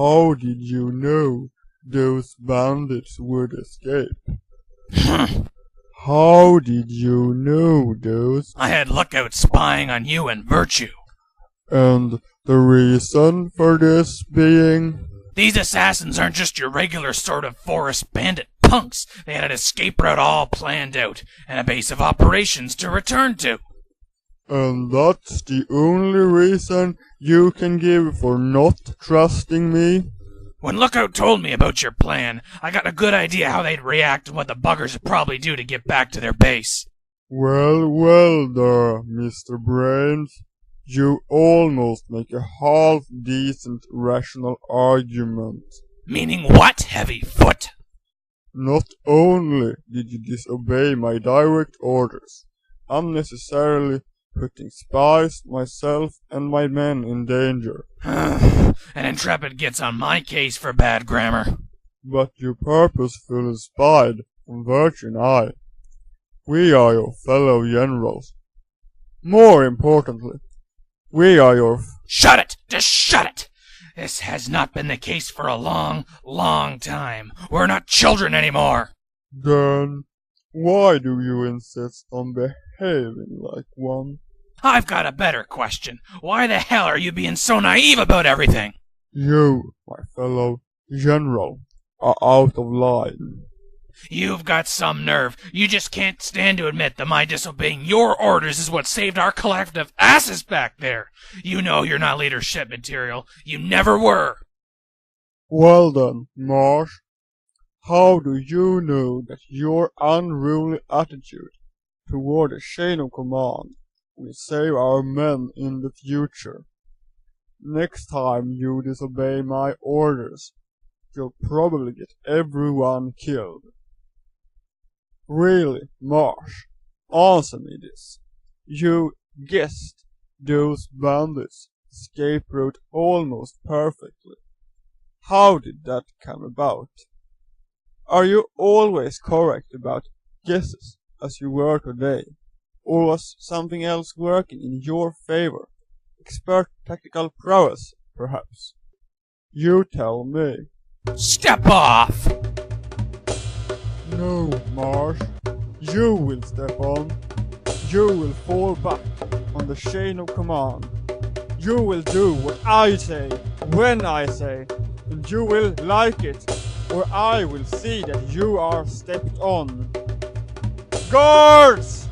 How did you know those bandits would escape? How did you know those? I had lookouts spying on you and Virtue. And the reason for this being? These assassins aren't just your regular sort of forest bandit punks. They had an escape route all planned out, and a base of operations to return to. And that's the only reason you can give for not trusting me? When Lookout told me about your plan, I got a good idea how they'd react and what the buggers would probably do to get back to their base. Well, there, Mr. Brains. You almost make a half-decent rational argument. Meaning what, Heavy Foot? Not only did you disobey my direct orders, unnecessarily putting spies, myself, and my men in danger. An intrepid gets on my case for bad grammar. But you purposefully spied on Virtu and I. We are your fellow generals. More importantly, we are your... Shut it! Just shut it! This has not been the case for a long, long time. We're not children anymore. Then why do you insist on behaving like one? I've got a better question. Why the hell are you being so naive about everything? You, my fellow general, are out of line. You've got some nerve. You just can't stand to admit that my disobeying your orders is what saved our collective asses back there. You know you're not leadership material. You never were. Well then, Marsh, how do you know that your unruly attitude toward the chain of command will save our men in the future? Next time you disobey my orders, you'll probably get everyone killed. Really, Marsh, answer me this. You guessed those bandits' escape route almost perfectly. How did that come about? Are you always correct about guesses as you were today? Or was something else working in your favor? Expert tactical prowess, perhaps? You tell me. Step off! No, Marsh. You will step on. You will fall back on the chain of command. You will do what I say, when I say, and you will like it, or I will see that you are stepped on. Guards!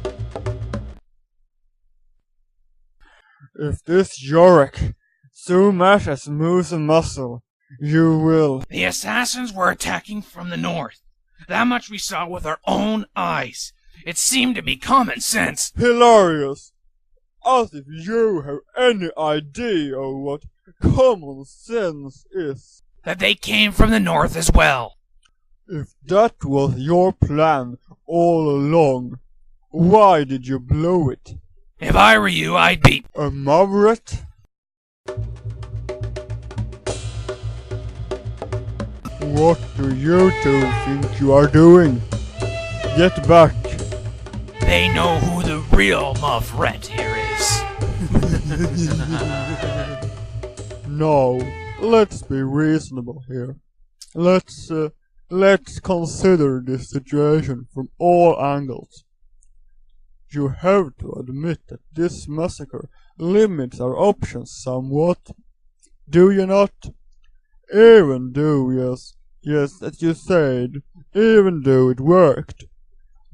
If this Yorick so much as moves a muscle, you will... The assassins were attacking from the north. That much we saw with our own eyes. It seemed to be common sense. Hilarious! As if you have any idea of what common sense is. That they came from the north as well. If that was your plan all along, why did you blow it? If I were you, I'd be... A maverick? What do you two think you are doing? Get back. They know who the real Muffret here is. No, let's be reasonable here. Let's consider this situation from all angles. You have to admit that this massacre limits our options somewhat. Do you not? Even though, yes, as you said, even though it worked.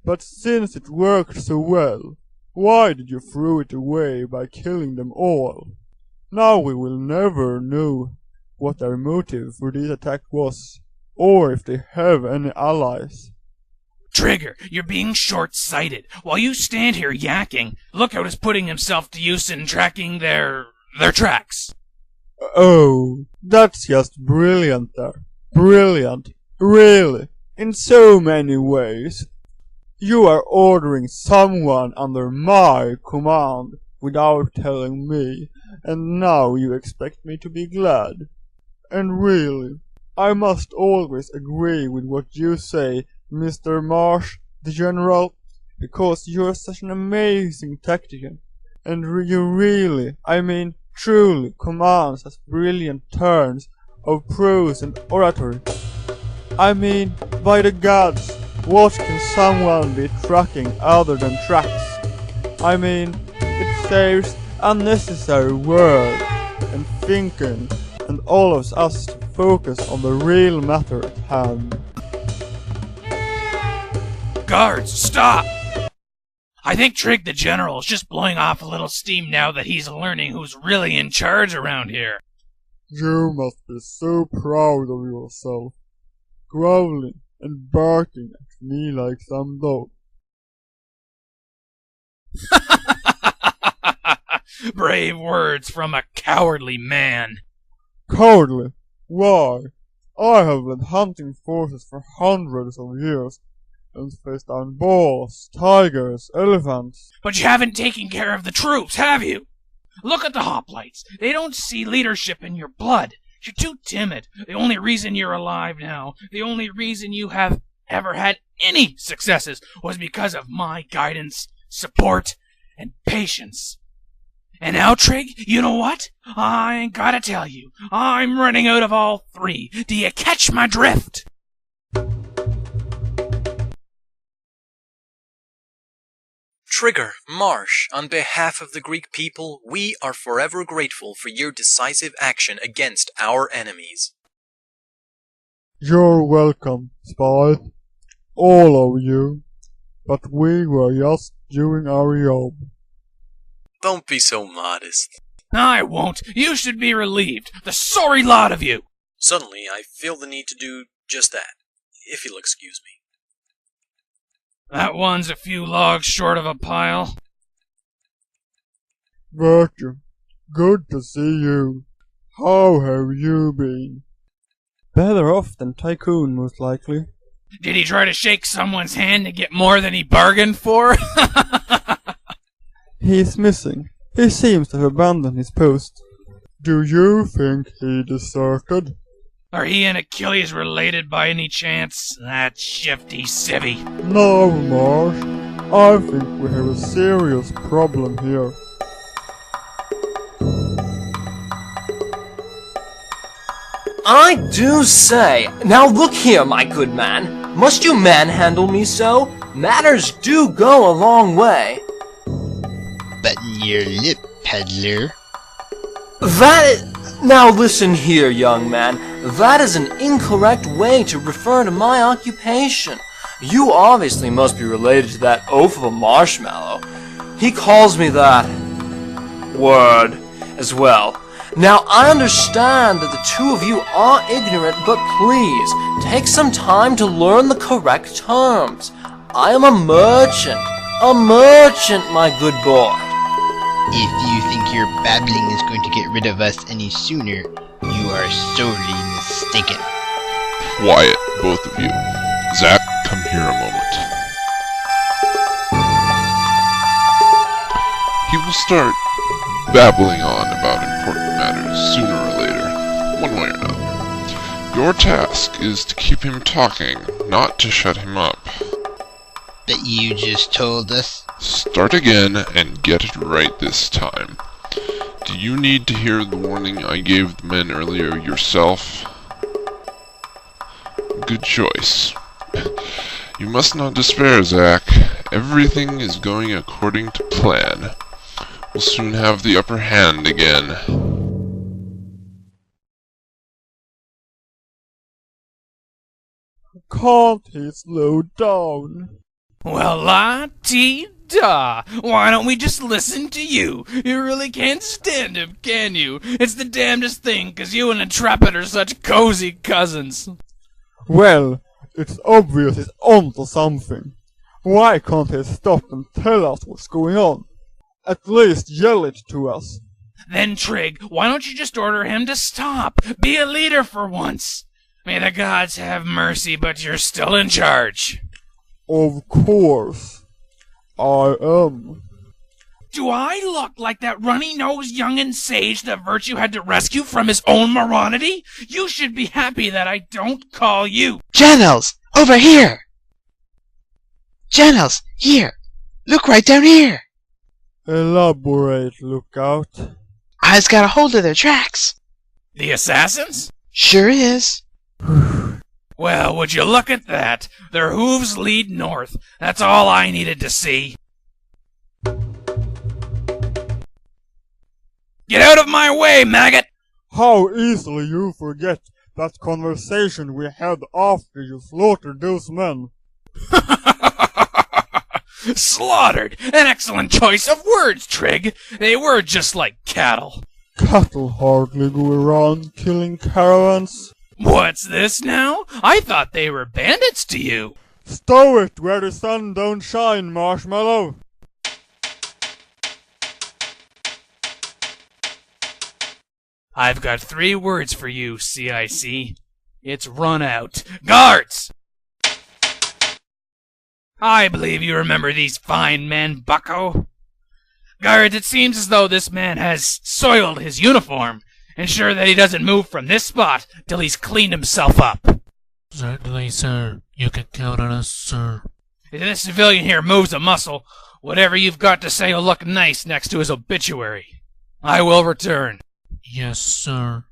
But since it worked so well, why did you throw it away by killing them all? Now we will never know what their motive for this attack was, or if they have any allies. Trigger, you're being short-sighted. While you stand here yakking, Lookout is putting himself to use in tracking their tracks. Oh, that's just brilliant there. Brilliant. Really. In so many ways. You are ordering someone under my command without telling me, and now you expect me to be glad. And really, I must always agree with what you say, Mr. Marsh, the General, because you're such an amazing tactician, and you really, I mean truly, command such brilliant turns of prose and oratory. I mean, by the gods, what can someone be tracking other than tracks? I mean, it saves unnecessary work and thinking and allows us to focus on the real matter at hand. Guards, stop! I think Trig the General is just blowing off a little steam now that he's learning who's really in charge around here. You must be so proud of yourself, growling and barking at me like some dog. Brave words from a cowardly man. Cowardly? Why? I have led hunting forces for hundreds of years and faced down boars, tigers, elephants. But you haven't taken care of the troops, have you? Look at the hoplites. They don't see leadership in your blood. You're too timid. The only reason you're alive now, the only reason you have ever had any successes was because of my guidance, support, and patience. And now, Trig, you know what? I gotta tell you, I'm running out of all three. Do you catch my drift? Trigger, Marsh, on behalf of the Greek people, we are forever grateful for your decisive action against our enemies. You're welcome, Spy. All of you. But we were just doing our job. Don't be so modest. I won't. You should be relieved. The sorry lot of you. Suddenly, I feel the need to do just that, if you'll excuse me. That one's a few logs short of a pile. Virtu, good to see you. How have you been? Better off than Tycoon, most likely. Did he try to shake someone's hand to get more than he bargained for? He's missing. He seems to have abandoned his post. Do you think he deserted? Are he and Achilles related by any chance? That shifty civvy. No, Marsh. I think we have a serious problem here. I do say, now look here, my good man. Must you manhandle me so? Manners do go a long way. Button your lip, peddler. Now listen here, young man. That is an incorrect way to refer to my occupation. You obviously must be related to that oaf of a Marshmallow. He calls me that word as well. Now, I understand that the two of you are ignorant, but please, take some time to learn the correct terms. I am a merchant, my good boy. If you think your babbling is going to get rid of us any sooner, you are sorely mistaken. Quiet, both of you. Zack, come here a moment. He will start babbling on about important matters sooner or later, one way or another. Your task is to keep him talking, not to shut him up. But you just told us. Start again and get it right this time. Do you need to hear the warning I gave the men earlier yourself? Good choice. You must not despair, Zack. Everything is going according to plan. We'll soon have the upper hand again. Can't he slow down? Well, la-ti-da. Why don't we just listen to you? You really can't stand him, can you? It's the damnedest thing, 'cause you and Intrepid are such cozy cousins. Well, it's obvious he's onto something. Why can't he stop and tell us what's going on? At least yell it to us. Then, Trig, why don't you just order him to stop? Be a leader for once. May the gods have mercy, but you're still in charge. Of course. I am. Do I look like that runny-nosed youngin' sage that Virtu had to rescue from his own morality? You should be happy that I don't call you. Channels! Over here! Channels! Here! Look right down here! Elaborate, Lookout. I just got a hold of their tracks. The assassins? Sure is. Well, would you look at that? Their hooves lead north. That's all I needed to see. Get out of my way, maggot! How easily you forget that conversation we had after you slaughtered those men. Slaughtered! An excellent choice of words, Trig. They were just like cattle. Cattle hardly go around killing caravans. What's this now? I thought they were bandits to you. Stow it where the sun don't shine, Marshmallow. I've got 3 words for you, CIC. It's run out. Guards! I believe you remember these fine men, bucko. Guards, it seems as though this man has soiled his uniform. Ensure that he doesn't move from this spot till he's cleaned himself up. Certainly, sir. You can count on us, sir. If this civilian here moves a muscle, whatever you've got to say will look nice next to his obituary. I will return. Yes, sir.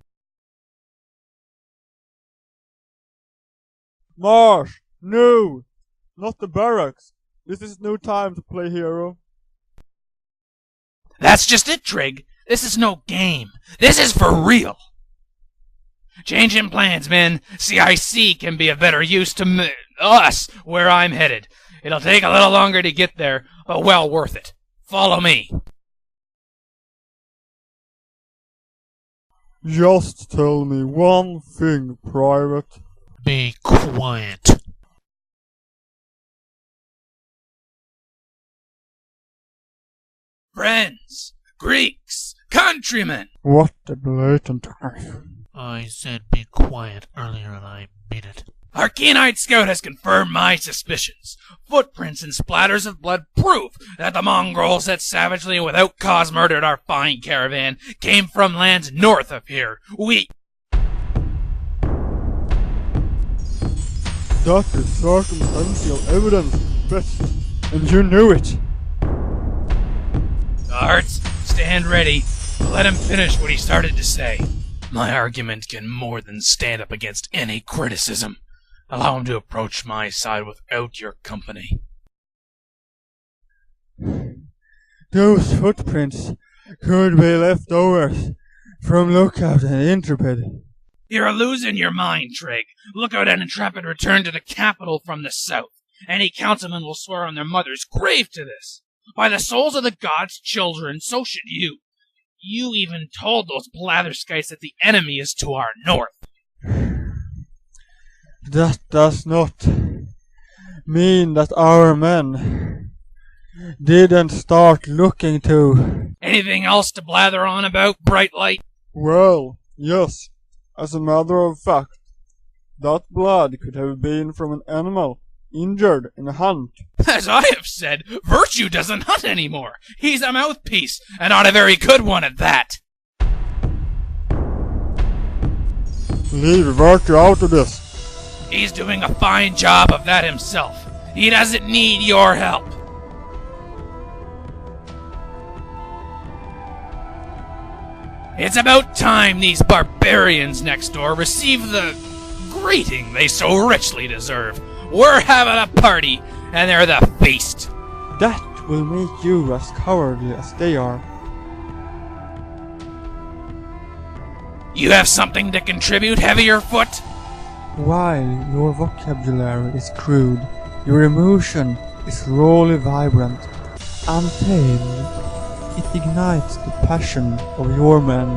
Marsh! No! Not the barracks. This is no time to play hero. That's just it, Trig. This is no game. This is for real. Changing plans, men. CIC can be of better use to us where I'm headed. It'll take a little longer to get there, but well worth it. Follow me. Just tell me one thing, Private. Be quiet. Friends, Greeks, countrymen. What a blatant I said be quiet earlier and I mean it. Our keen-eyed scout has confirmed my suspicions. Footprints and splatters of blood prove that the Mongols that savagely and without cause murdered our fine caravan came from lands north of here. That is circumstantial evidence, best, and you knew it. Guards, stand ready. Let him finish what he started to say. My argument can more than stand up against any criticism. Allow him to approach my side without your company. Those footprints could be leftovers from Lookout and Intrepid. You're losing your mind, Trig. Lookout and Intrepid returned to the capital from the south. Any councilman will swear on their mother's grave to this. By the souls of the gods' children, so should you. You even told those blatherskites that the enemy is to our north. That does not mean that our men didn't start looking to... Anything else to blather on about, Bright Light? Well, yes. As a matter of fact, that blood could have been from an animal injured in a hunt. As I have said, Virtu doesn't hunt anymore. He's a mouthpiece, and not a very good one at that. Leave Virtu out of this. He's doing a fine job of that himself. He doesn't need your help. It's about time these barbarians next door receive the greeting they so richly deserve. We're having a party, and they're the feast. That will make you as cowardly as they are. You have something to contribute, Heavier Foot? While your vocabulary is crude, your emotion is rawly vibrant. Untamed, it ignites the passion of your men,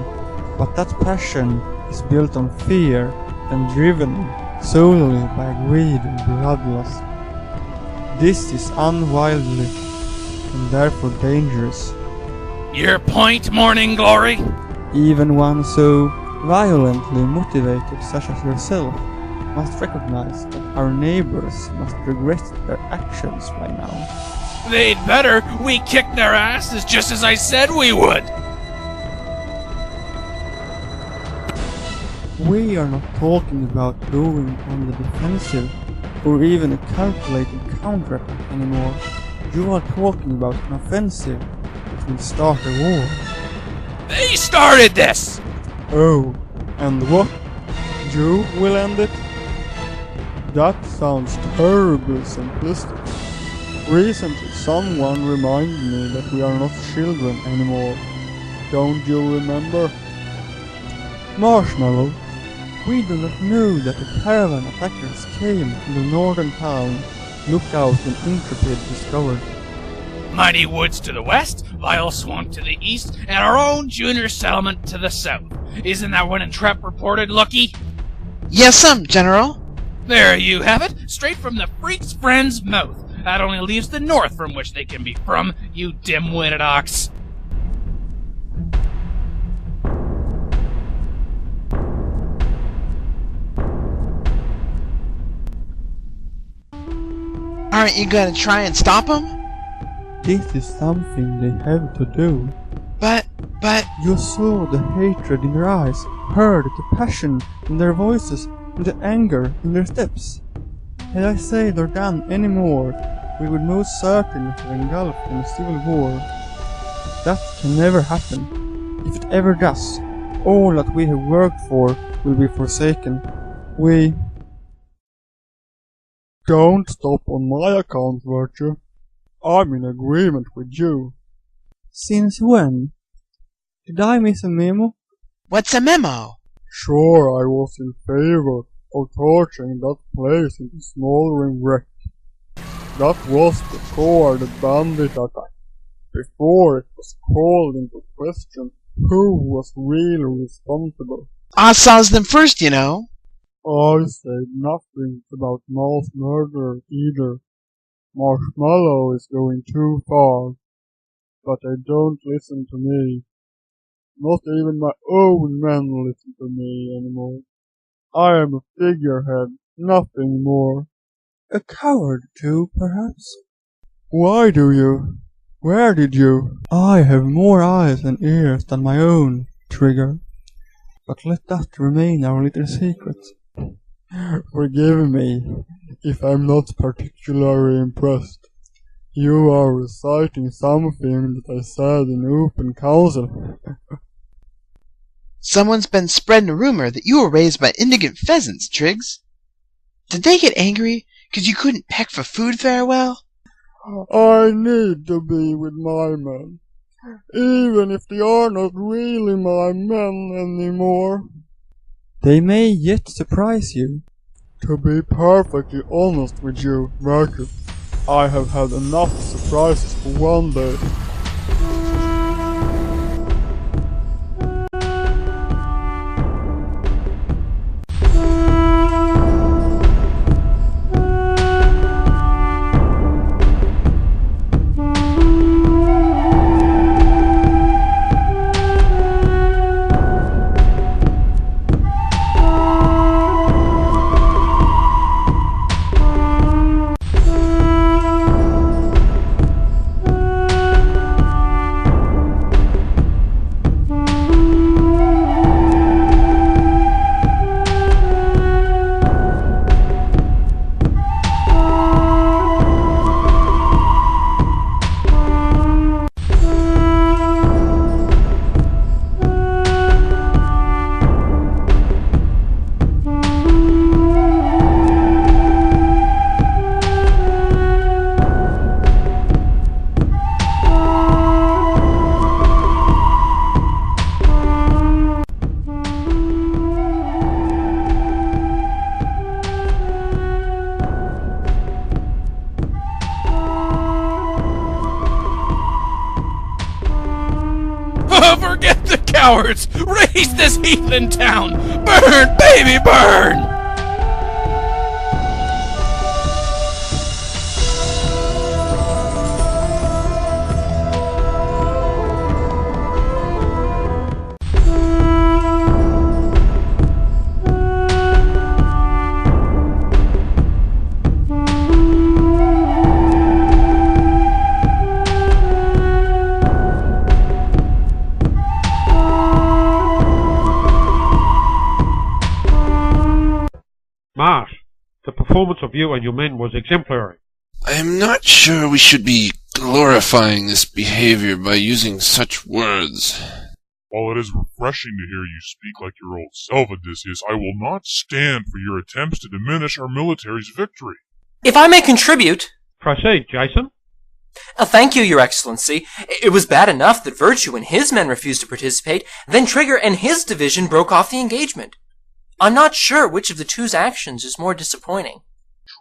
but that passion is built on fear and driven solely by greed and bloodlust. This is unwieldy and therefore dangerous. Your point, Morning Glory? Even one so violently motivated such as yourself must recognize that our neighbors must regret their actions by now. They'd better. We kicked their asses just as I said we would. We are not talking about going on the defensive or even a calculated counterattack anymore. You are talking about an offensive that will start a war. They started this! Oh, and what? You will end it? That sounds terribly simplistic. Recently someone reminded me that we are not children anymore. Don't you remember? Marshmallow, we do not know that the caravan attackers came to the northern town. Lookout and Intrepid discovered. Mighty woods to the west, vile swamp to the east, and our own junior settlement to the south. Isn't that what Entrep reported, Lucky? Yes, General. There you have it, straight from the freak's friend's mouth. That only leaves the north from which they can be from, you dim-witted ox. Aren't you gonna try and stop them? This is something they have to do. But... You saw the hatred in their eyes, heard the passion in their voices, and the anger in their steps. Had I said or done any more, we would most certainly have engulfed in a civil war. That can never happen. If it ever does, all that we have worked for will be forsaken. We... Don't stop on my account, Virtu. I'm in agreement with you. Since when? Did I miss a memo? What's a memo? Sure, I was in favor of torching that place into smoldering wreck. That was before the bandit attack. Before it was called into question who was really responsible. I saw them first, you know. I said nothing about mass murder either. Marshmallow is going too far. But they don't listen to me. Not even my own men listen to me anymore. I am a figurehead, nothing more. A coward too, perhaps? Why do you? Where did you? I have more eyes and ears than my own, Trigger. But let that remain our little secret. Forgive me if I'm not particularly impressed. You are reciting something that I said in open council. Someone's been spreading a rumor that you were raised by indigent pheasants, Triggs. Did they get angry 'cause you couldn't peck for food very well? I need to be with my men, even if they are not really my men anymore. They may yet surprise you. To be perfectly honest with you, Virtu, I have had enough surprises for one day. Forget the cowards! Raise this heathen town! Burn, baby, burn! Marsh, the performance of you and your men was exemplary. I am not sure we should be glorifying this behavior by using such words. While it is refreshing to hear you speak like your old self, Odysseus, I will not stand for your attempts to diminish our military's victory. If I may contribute... Proceed, Jason. Thank you, Your Excellency. It was bad enough that Virtu and his men refused to participate, then Trigger and his division broke off the engagement. I'm not sure which of the two's actions is more disappointing.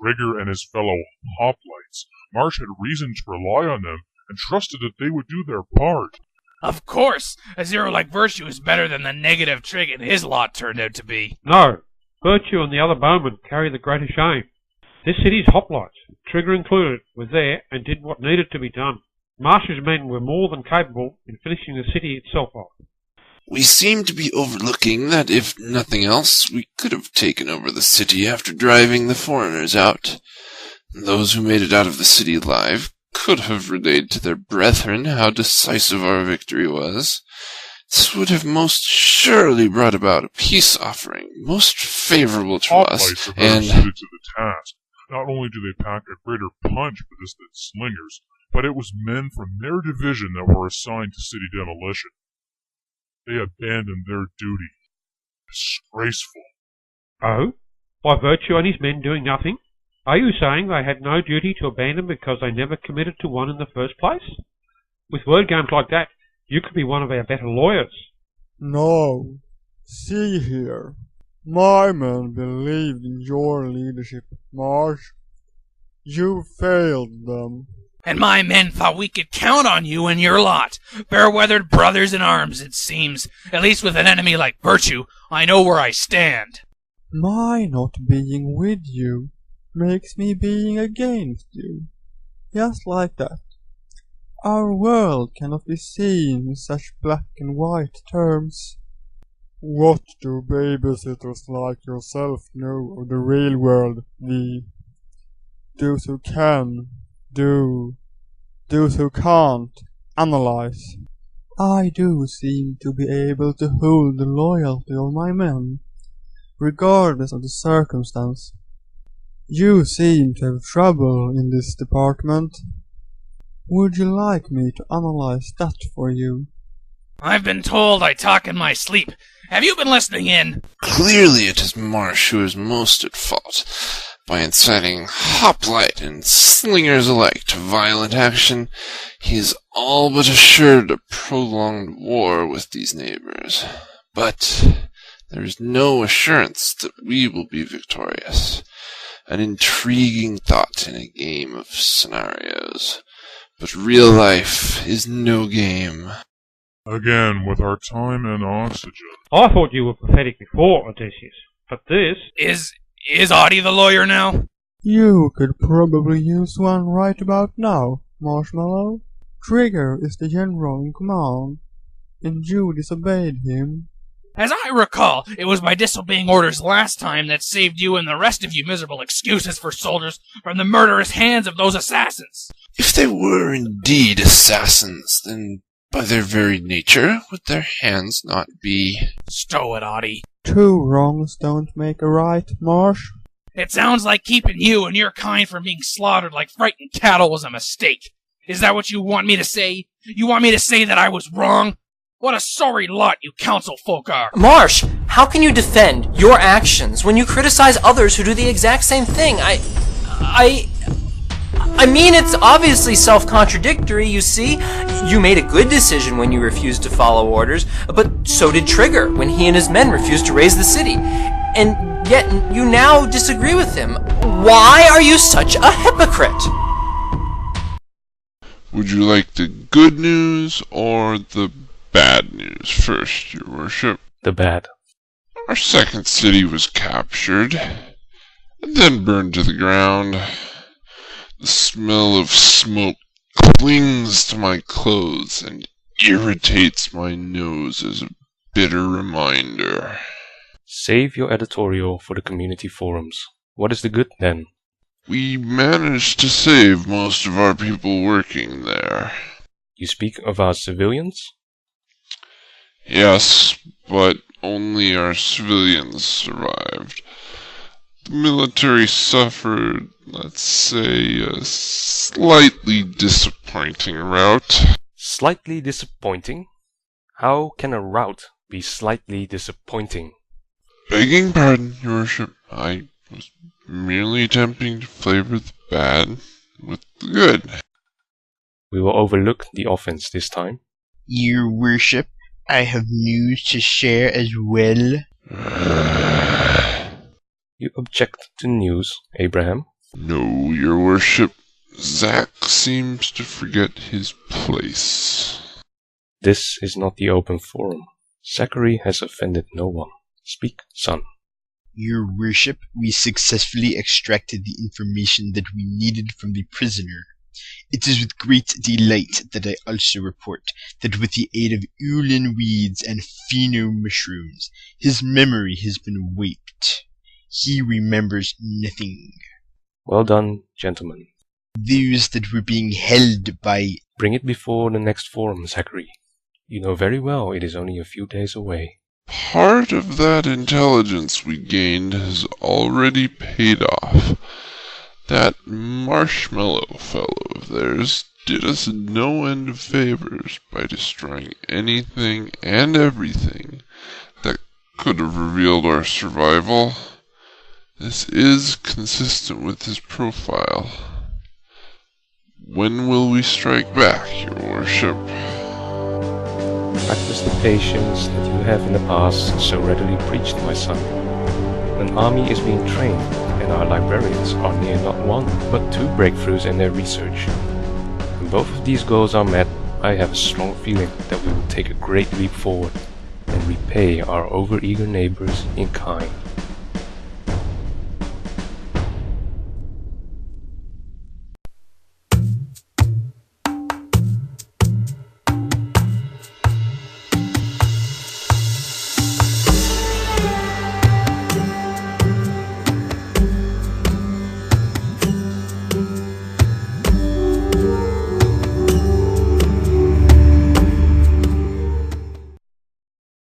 Trigger and his fellow hoplites. Marsh had reason to rely on them and trusted that they would do their part. Of course, a zero like Virtue is better than the negative trig in his lot turned out to be. No, Virtue and the other bowmen carry the greater shame. This city's hoplites, Trigger included, were there and did what needed to be done. Marsh's men were more than capable in finishing the city itself off. We seem to be overlooking that, if nothing else, we could have taken over the city after driving the foreigners out. Those who made it out of the city alive could have relayed to their brethren how decisive our victory was. This would have most surely brought about a peace offering, most favorable to us, Hoplites are better suited to the task. Not only do they pack a greater punch for this than slingers, but it was men from their division that were assigned to city demolition. They abandoned their duty. Disgraceful. Oh? By Virtue and his men doing nothing? Are you saying they had no duty to abandon because they never committed to one in the first place? With word games like that, you could be one of our better lawyers. No. See here. My men believed in your leadership, Marsh. You failed them. And my men thought we could count on you and your lot. Fair-weathered brothers in arms, it seems. At least with an enemy like Virtue, I know where I stand. My not being with you makes me being against you. Just like that. Our world cannot be seen in such black and white terms. What do babysitters like yourself know of the real world, V? Those who can, do. Those who can't, analyze. I do seem to be able to hold the loyalty of my men, regardless of the circumstance. You seem to have trouble in this department. Would you like me to analyze that for you? I've been told I talk in my sleep. Have you been listening in? Clearly it is Marsh who is most at fault. By inciting hoplite and slingers alike to violent action, he is all but assured a prolonged war with these neighbors. But there is no assurance that we will be victorious. An intriguing thought in a game of scenarios. But real life is no game. Again, with our time and oxygen. I thought you were pathetic before, Odysseus, but this... Is Audie the lawyer now? You could probably use one right about now, Marshmallow. Trigger is the general in command, and you disobeyed him. As I recall, it was by disobeying orders last time that saved you and the rest of you miserable excuses for soldiers from the murderous hands of those assassins. If they were indeed assassins, then by their very nature would their hands not be... Stow it, Audie. 2 wrongs don't make a right, Marsh. It sounds like keeping you and your kind from being slaughtered like frightened cattle was a mistake. Is that what you want me to say? You want me to say that I was wrong? What a sorry lot you council folk are. Marsh, how can you defend your actions when you criticize others who do the exact same thing? I mean, it's obviously self-contradictory, you see. You made a good decision when you refused to follow orders, but so did Trigger when he and his men refused to raise the city. And yet, you now disagree with him. Why are you such a hypocrite? Would you like the good news or the bad news first, your worship? The bad. Our second city was captured, and then burned to the ground. The smell of smoke clings to my clothes and irritates my nose as a bitter reminder. Save your editorial for the community forums. What is the good, then? We managed to save most of our people working there. You speak of our civilians? Yes, but only our civilians survived. The military suffered, let's say, a slightly disappointing rout. Slightly disappointing? How can a rout be slightly disappointing? Begging pardon, your worship, I was merely attempting to flavor the bad with the good. We will overlook the offense this time. Your worship, I have news to share as well. You object to news, Abraham? No, your worship. Zack seems to forget his place. This is not the open forum. Zachary has offended no one. Speak, son. Your worship, we successfully extracted the information that we needed from the prisoner. It is with great delight that I also report that with the aid of Ulan weeds and pheno mushrooms, his memory has been wiped. He remembers nothing. Well done, gentlemen. Those that were being held by... Bring it before the next forum, Zachary. You know very well it is only a few days away. Part of that intelligence we gained has already paid off. That Marshmallow fellow of theirs did us no end of favors by destroying anything and everything that could have revealed our survival. This is consistent with his profile. When will we strike back, your worship? Practice the patience that you have in the past so readily preached, my son. An army is being trained, and our librarians are near not one, but 2 breakthroughs in their research. When both of these goals are met, I have a strong feeling that we will take a great leap forward and repay our overeager neighbors in kind.